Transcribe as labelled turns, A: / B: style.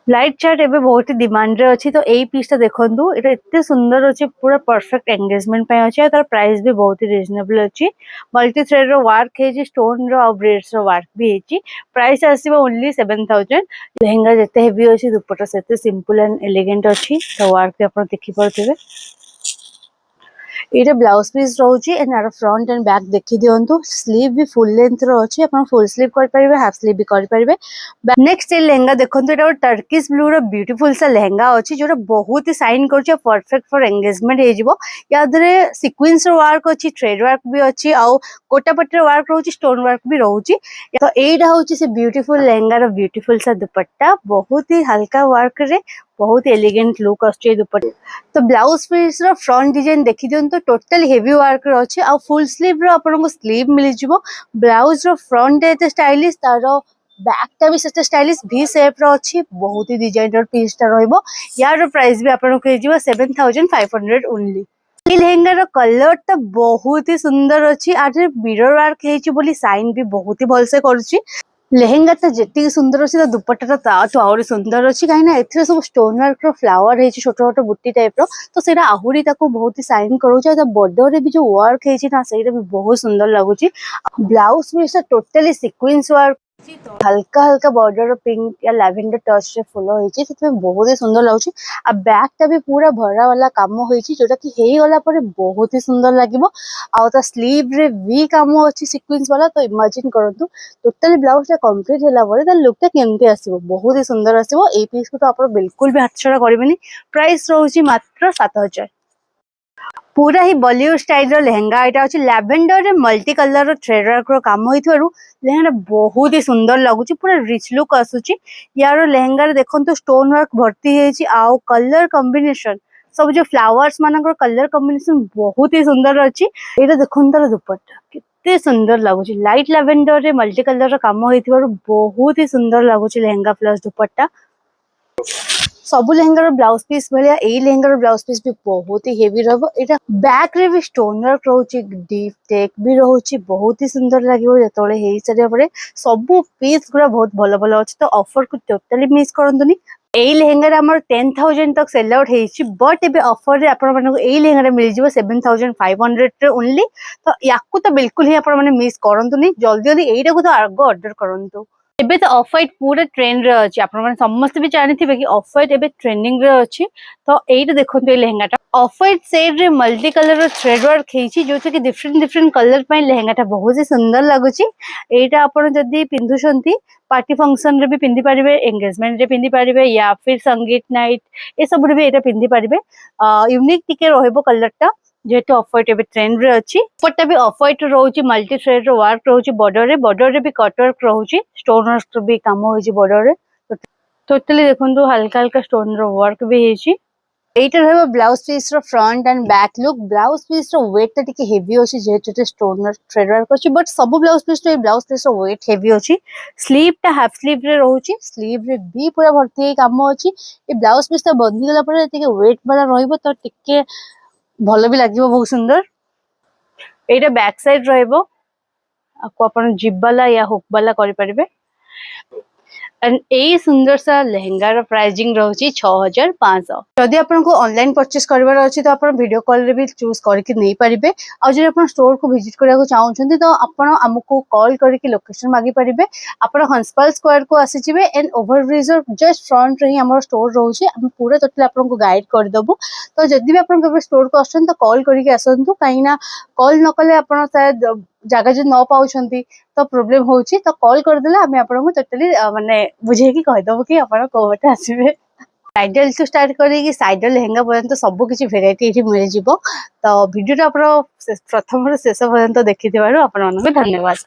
A: Light chart एबे बहुत ही demand रे अछि तो एई पीस देखंतु एटा एते सुंदर अछि पूरा परफेक्ट एंगेजमेंट पे अछि तार प्राइस भी बहुत ही रिजनेबल अछि मल्टी थ्रेड रो वर्क हे स्टोन रो और ब्रेड्स रो वर्क भी हेची प्राइस आसीबो ओनली 7000 लहंगा जते हेवी अछि दुपट्टा सेते सिंपल एंड एलिगेंट अछि तो वर्क पे अपन देखि परथिबे ये ब्लाउज पीस रोची एंड आर फ्रंट एंड बैक देखि दियंतु स्लीव भी फुल लेंथ रो अछि अपन फुल स्लीव कर परिबे हाफ स्लीव भी कर परिबे नेक्स्ट ये लहंगा देखंतु एटा टर्किश ब्लू रो ब्यूटीफुल सा लहंगा अछि जोरा बहुत ही साइन करछि परफेक्ट फॉर एंगेजमेंट हे जिवो या दरे सीक्वेंस रो वर्क अछि थ्रेड वर्क भी अछि आ कोटापट्टी रो वर्क रोची स्टोन वर्क भी रोची तो एटा होची से ब्यूटीफुल लहंगा रो ब्यूटीफुल सा दुपट्टा बहुत ही हल्का वर्क रे बहुत एलिगेंट लुक आछे दुपट्टा तो ब्लाउज पीस रो फ्रंट डिजाइन देखि दियन तो टोटल हेवी वर्क रो अछि आ फुल स्लीव रो आपन को स्लीव मिल जिवो ब्लाउज रो फ्रंट एते स्टाइलिश तारो बैक टा भी सेते स्टाइलिश भी शेप रो अछि बहुत ही डिजाइनर पीस टा रहइबो यार प्राइस भी आपन को जिवो 7500 ओनली ई लहंगा रो कलर तो बहुत ही सुंदर अछि आरे मिरर वर्क हेछि बोली साइन भी बहुत ही भल से करछि लेहेंगा तो जेती सुंदर अछि तो दुपट्टा तो आउरी सुंदर अछि काहे ना एथरे सब स्टोन वर्क रो फ्लावर हेछि छोट छोट बुट्टी टाइप रो तो सेरा आहुरी ताको बहुत ही साइन करूछ तो बॉर्डर रे भी जो वर्क हेछि ना सेरा भी बहुत सुंदर लागुछि ब्लाउज में से टोटली सीक्वेंस वर्क हल्का हल्का बॉर्डर रो पिंक या लैवेंडर टच रे फॉलो हेछि सेते बहुत ही सुंदर लागुछि आ बैक टा भी पूरा भरा वाला काम होइछि जोटा कि हेई गला पर बहुत ही सुंदर लागिवो आ ता स्लीव रे भी काम अछि सीक्वेंस वाला तो इमेजिन करंतु टोटली ब्लाउज टा कंप्लीट होला परे ता लुक टा केमते आसीबो बहुत ही सुंदर आसीबो ए पीस को तो आपण बिल्कुल भी हातछड़ा करबेनी प्राइस रहउची मात्र 7000 पूरा ही बॉलीवुड स्टाइल रो लहंगा एटा अछि लैवेंडर रे मल्टी कलर रो थ्रेड वर्क रो काम होइथारु लहंगा बहुत ही सुंदर लागुची पूरा रिच लुक आसुची यार लहंगा रे देखंतु स्टोन वर्क भर्ती हेछि आ कलर कॉम्बिनेशन सब जो फ्लावर्स मानकर कलर कॉम्बिनेशन बहुत ही सुंदर अछि एटा देखंतु दुपट्टा केते सुंदर लागुची लाइट लैवेंडर रे मल्टी कलर रो काम होइथारु बहुत ही सुंदर लागुची लहंगा प्लस दुपट्टा सब लहंगा ब्लाउज पीस भलिया ए लहंगा ब्लाउज पीस भी बहुत ही हेवी रहबो एटा बैक रे भी स्टोन वर्क रहउची डीप टेक भी रहउची बहुत ही सुंदर लागिवो जतोले हेई सरिया परे सब पीस गुरा बहुत भलो भलो अछि तो ऑफर को टोटली मिस करंतुनी ए लहंगा रे हमर 10000 तक सेल आउट हेछि बट एबे ऑफर रे आपण मानको ए लहंगा रे मिल जिवो 7500 रे ओनली तो याकू तो बिल्कुल ही आपण माने मिस करंतुनी जल्दी जल्दी एटा को तो आगो ऑर्डर करंतु एबे तो ऑफ व्हाइट पूरा ट्रेंड रे अछि आपण माने समस्त भी जानिथिबे कि ऑफ व्हाइट एबे ट्रेंडिंग रे अछि तो एटा देखंतु ए लहंगाटा ऑफ व्हाइट शेड रे मल्टी कलर रो थ्रेड वर्क हेछि जोसे कि डिफरेंट डिफरेंट कलर पय लहंगाटा बहुत ही सुंदर लागुची एटा आपण जदी पिंधुछंती पार्टी फंक्शन रे भी पिंदी परिबे एंगेजमेंट रे पिंदी परिबे या फिर संगीत नाइट ए सब रे भी एटा पिंदी परिबे यूनिक टिके रहइबो कलरटा जेहेतु ऑफ व्हाइट एबे ट्रेंड रे अछि पट्टा भी ऑफ व्हाइट रहउची मल्टी थ्रेड रो वर्क रहउची बॉर्डर रे भी कट वर्क रहउची स्टोन वर्क भी काम होइची बॉर्डर रे टोटली देखंतु हल्का हल्का स्टोन रो वर्क भी हेची एटा रहबो ब्लाउज पीस रो front and back look blouse piece रो वेट ता टिके हेवी होची जेहेतु स्टोन वर्क थ्रेड वर्क होची बट सब ब्लाउज पीस तो ब्लाउज पीस रो वेट हेवी होची स्लीव ता हाफ स्लीव रे रहउची स्लीव रे भी पूरा भर्ती काम होची ए ब्लाउज पीस ता बंधी गला पर टिके वेट वाला रहइबो तो टिके भलो भी लागिवो बहुत सुंदर एटा बैक साइड रहइबो आपको अपन जिप वाला या हुक वाला करि परिबे एंड ए सुंदर सा लहंगा रो प्राइसिंग रहउची 6500 जदि आपन को ऑनलाइन परचेस करबार अछि तो आपन वीडियो कॉल रे भी चूज करके नै परिबे आ जे आपन स्टोर को विजिट करिया को चाहउछंती तो आपन हमको कॉल करके लोकेशन मागी परिबे आपन हंसपाल स्क्वायर को आसी जिवे एंड ओवरब्रिज जस्ट फ्रंट रे ही हमर स्टोर रहउची हम पूरा टोटल आपन को गाइड कर दबु तो जदि भी आपन के स्टोर को आछन तो कॉल करके आसंतु काईना कॉल न कले आपन शायद जगह जे न पाउछंती तो प्रॉब्लम होउची तो कॉल कर देला हमें आपन को टोटली माने बुझे की कहि दबो कि आपन को बटे आसीबे ब्राइडल टू स्टार्ट करी कि साइडल लहंगा पर्यंत सब किछि वेराइटी एठी मिल जिवो तो वीडियो टा आपन प्रथम से शेष पर्यंत देखि देबारो आपन को धन्यवाद।